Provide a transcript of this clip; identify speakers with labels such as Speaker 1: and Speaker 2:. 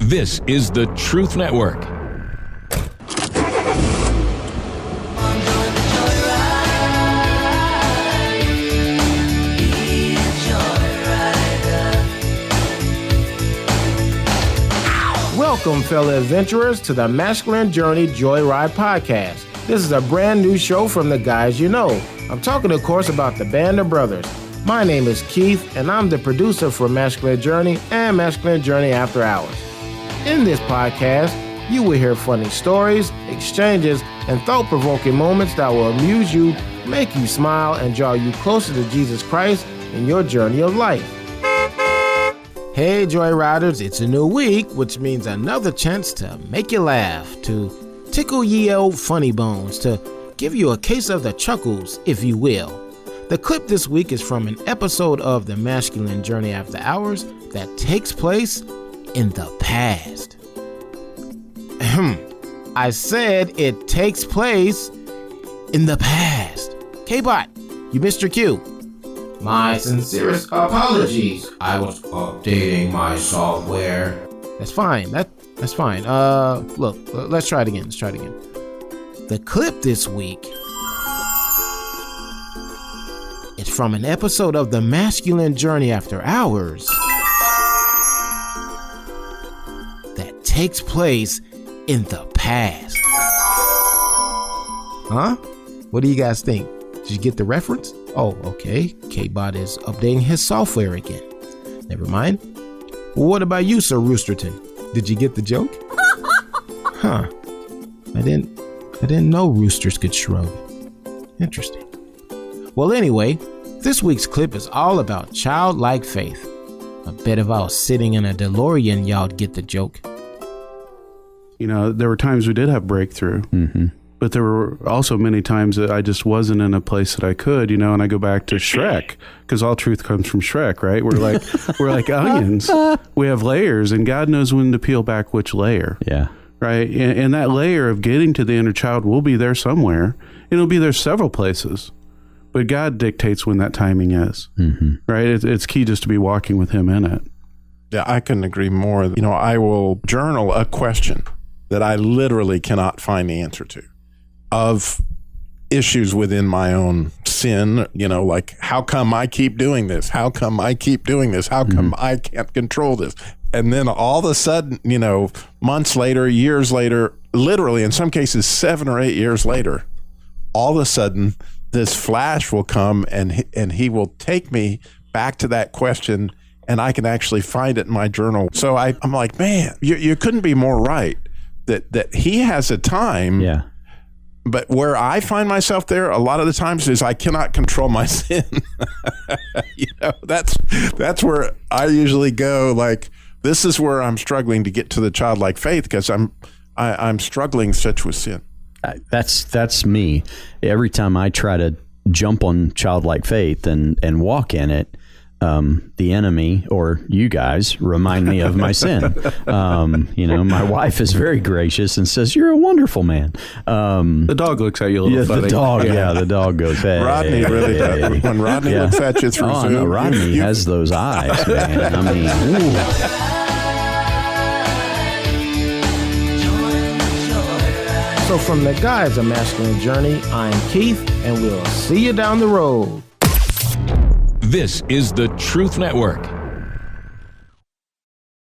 Speaker 1: This is the Truth Network.
Speaker 2: Welcome, fellow adventurers, to the Masculine Journey Joyride Podcast. This is a brand new show from the guys you know. I'm talking, of course, about the Band of Brothers. My name is Keith, and I'm the producer for Masculine Journey and Masculine Journey After Hours. In this podcast, you will hear funny stories, exchanges, and thought-provoking moments that will amuse you, make you smile, and draw you closer to Jesus Christ in your journey of life. Hey, Joyriders, it's a new week, which means another chance to make you laugh, to tickle ye old funny bones, to give you a case of the chuckles, if you will. The clip this week is from an episode of the Masculine Journey After Hours that takes place in the past. I said it takes place in the past. K-Bot, you missed your cue. My sincerest apologies. I was updating my software. That's fine. That's fine. Look, let's try it again. The clip this week is from an episode of the Masculine Journey After Hours that takes place in the past. Huh? What do you guys think? Did you get the reference? Oh, okay. K-Bot is updating his software again. Never mind. What about you, Sir Roosterton? Did you get the joke? Huh. I didn't know roosters could shrug. Interesting. Well, anyway, this week's clip is all about childlike faith. I bet if I was sitting in a DeLorean, y'all'd get the joke.
Speaker 3: You know, there were times we did have breakthrough, but there were also many times that I just wasn't in a place that I could, you know, and I go back to Shrek, because all truth comes from Shrek, right? We're like onions. We have layers, and God knows when to peel back which layer. Yeah. Right? And that layer of getting to the inner child will be there somewhere. It'll be there several places, but God dictates when that timing is, right? It's key just to be walking with him in it.
Speaker 4: Yeah, I couldn't agree more. You know, I will journal a question that I literally cannot find the answer to, of issues within my own sin, you know, like, how come I keep doing this? How come I keep doing this? How come I can't control this? And then all of a sudden, you know, months later, years later, literally in some cases 7 or 8 years later, all of a sudden this flash will come and he will take me back to that question, and I can actually find it in my journal. So I'm like, man, you couldn't be more right. That he has a time, but where I find myself there a lot of the times is I cannot control my sin. You know, that's where I usually go. Like, this is where I'm struggling to get to the childlike faith, because I'm struggling such with sin.
Speaker 5: That's me. Every time I try to jump on childlike faith and walk in it, the enemy, or you guys, remind me of my sin. You know, my wife is very gracious and says, "You're a wonderful man."
Speaker 3: The dog looks at you a little funny.
Speaker 5: The dog goes, "Hey."
Speaker 4: Rodney really does. When Rodney looks at you through Zoom.
Speaker 5: No, Rodney has those eyes, man. I mean,
Speaker 2: So from the guys of Masculine Journey, I'm Keith, and we'll see you down the road.
Speaker 1: This is the Truth Network.